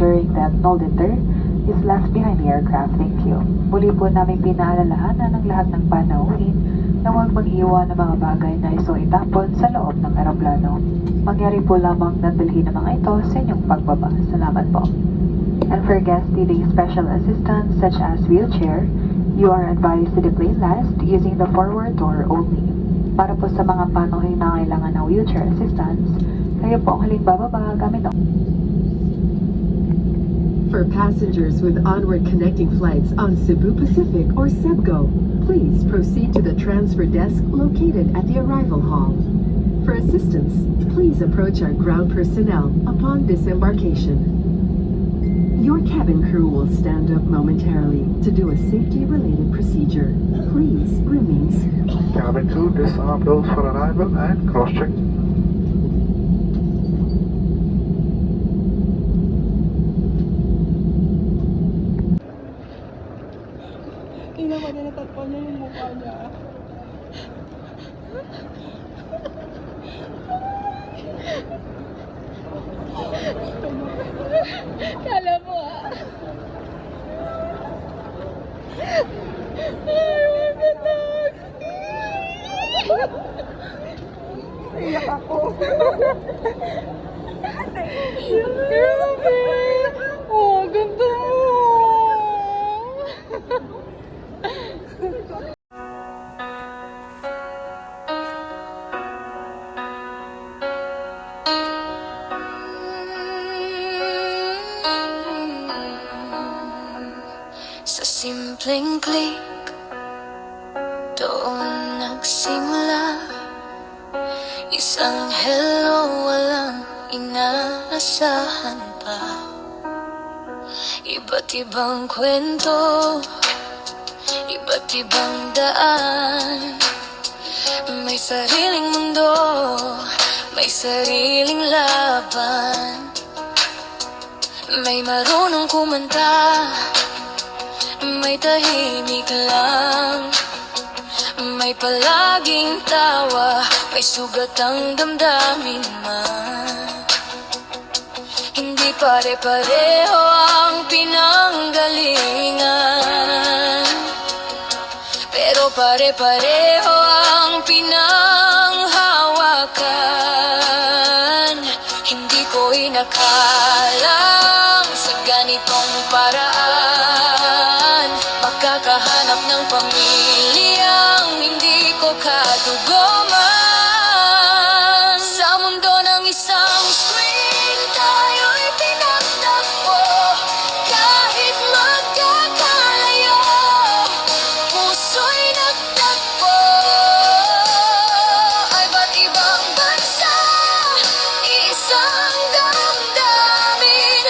ensuring that no litter is left behind the aircraft. Thank you. Muli po namin pinaalalahanan ng lahat ng panauhin na huwag mag-iwan ng mga bagay na itapon sa loob ng eroplano. Mangyari po lamang na dalhin ng mga ito sa inyong pagbaba. Salamat po. And for guests needing special assistance such as wheelchair, you are advised to deplane last using the forward door only. Para po sa mga panuhin na kailangan ng wheelchair assistance, kayo po ang huling bababa gamit ang... For passengers with onward connecting flights on Cebu Pacific or Cebgo, please proceed to the transfer desk located at the arrival hall. For assistance, please approach our ground personnel upon disembarkation. Your cabin crew will stand up momentarily to do a safety-related procedure. Please remain seated. Cabin crew, disarm those for arrival and cross-check. Tingnan mo na natatpan niya yung mukha niya. Kala mo Ay, magandang. Iyak ako. Grabe. Oh, ganda mo. Sa simpleng click, doon nagsimula. Isang hello, walang inaasahan pa. Iba't ibang kwento, iba't ibang daan. May sariling mundo, may sariling laban. May marunong kumanta, may tahimik lang. May palaging tawa, may sugat ang damdamin man. Hindi pare-pareho ang pinanggalingan, pero pare-pareho ang pinanghawakan. Hindi ko inakalang sa ganitong paraan makakahanap ng pamilyang hindi ko kadugo man. Sa mundo ng isang screen, tayo'y pinagtagpo. Kahit magkakalayo, puso'y nagtagpo. Ay ba't ibang bansa, isang damdamin,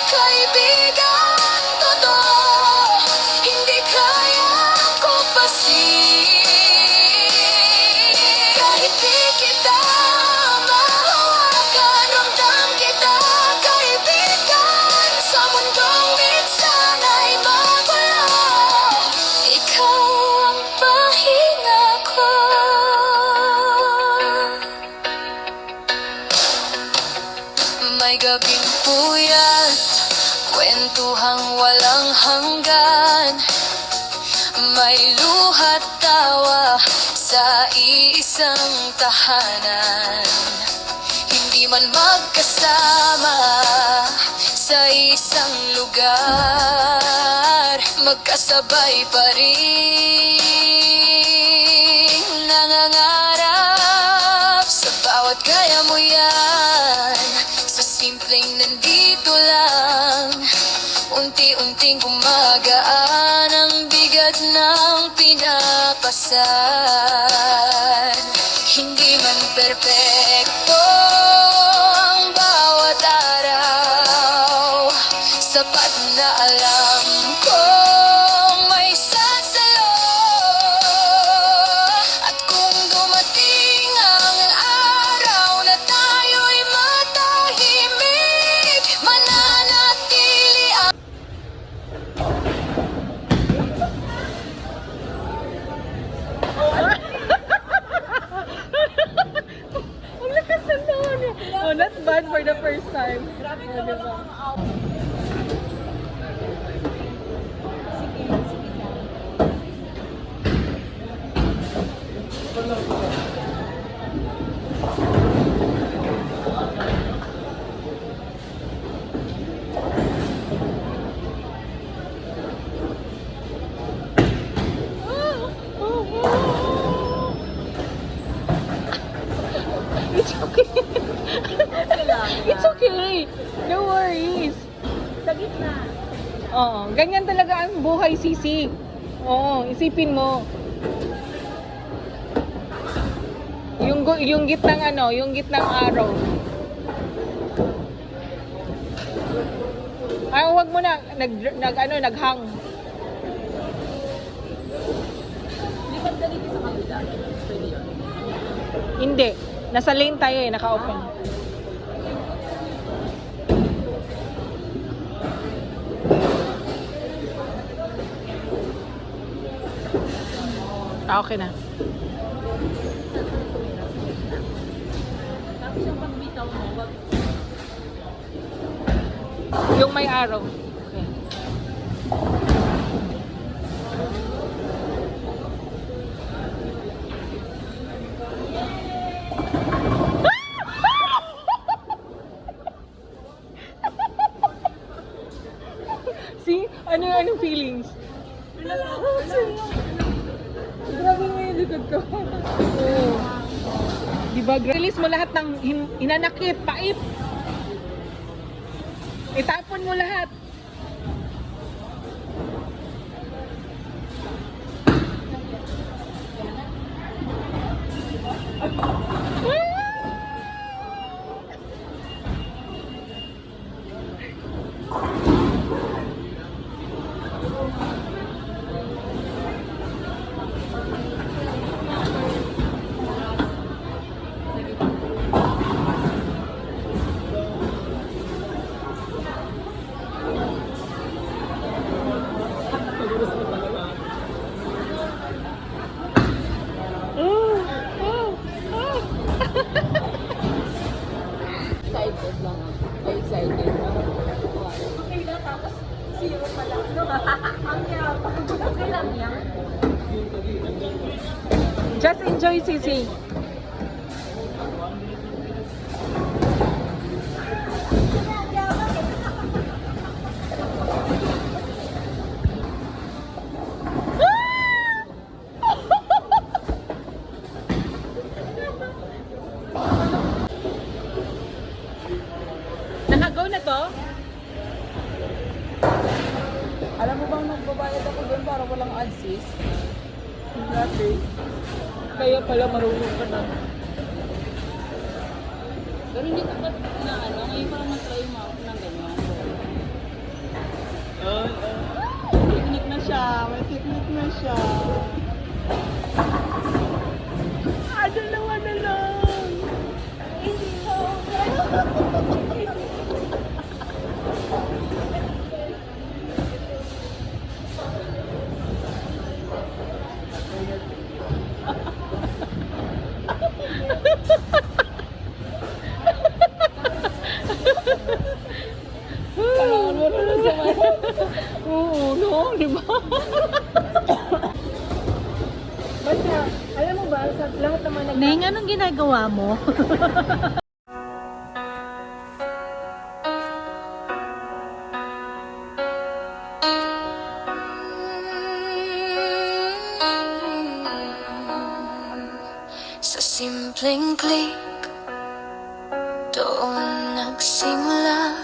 kaibigan totoo, hindi kaya ko pasin. Kahit di kita mahawakan, ramdam kita kaibigan. Sa mundong minsan ay magulo, ikaw ang pahinga ko. May gabing puyat, kwentuhang walang hanggan. May luhat tawa sa iisang tahanan. Hindi man magkasama sa isang lugar, magkasabay pa rin nangangarap. Sa bawat kaya mo yan, sa simpleng nandito lang, unti-unting gumagaan ang bigat ng pinapasan. Hindi man perpekto ang bawat araw, sapat na alam kong may sasalo. At kung dumating ang araw na tayo'y matahimik, mananatili ang Ang lakas ng tawa niya. Oh, not bad for the first time. Grabe ka ba? It's okay. It's okay. No worries. Sa gitna. Oo, ganyan talaga ang buhay, Sisi. Oo, isipin mo. Yung gitnang ano, yung gitnang araw. Ay, wag mo na naghang. Lipat ka dito sa kabila. Pwede yun. Hindi. Nasa lane tayo eh, naka-open. Okay na. Tapos yung pagbitaw mo, wag Yung may araw. Okay. See? Anong feelings? Grabe mo yung likod ko. Oo. Diba? Release mo lahat ng hinanakit, pait. Itapon mo lahat. excited lang ako. Ay, excited. Okay na, tapos zero pala. No? Ang yabang. Okay lang yan. Just enjoy, Sisi. Naka-go na to? Alam mo bang magbabayad ako doon para walang adsis? Dati. Kaya pala marunong ka na. Pero hindi ko pa na ano, ngayon parang matry mo ako ng ganyan. Technique na siya, may technique na siya. Dalawa na lang. Hindi ko. Kailangan mo na lang sa mga. Oo, no? Di ba? Basta, alam mo ba, sa lahat naman Neng, anong ginagawa mo? Sa simpleng click, doon nagsimula.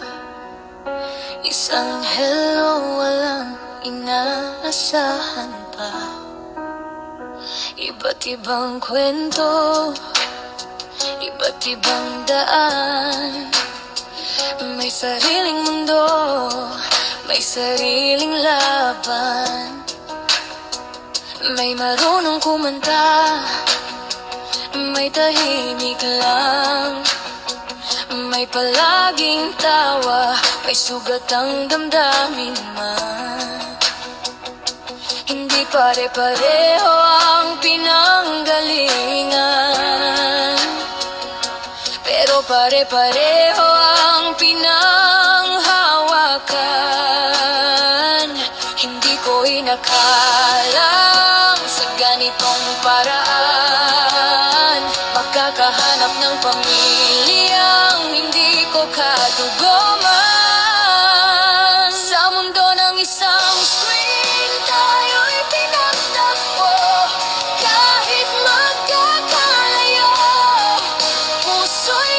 Isang hello, walang inaasahan pa. Iba't ibang kwento, iba't ibang daan. May sariling mundo, may sariling laban. May marunong kumanta, may tahimik lang. May palaging tawa, may sugat ang damdamin man. Hindi pare-pareho ang pinanggalingan, pero pare-pareho ang pinanghawakan. Hindi ko inakalang sa ganitong paraan makakahanap ng pamilyang hindi ko kadugo.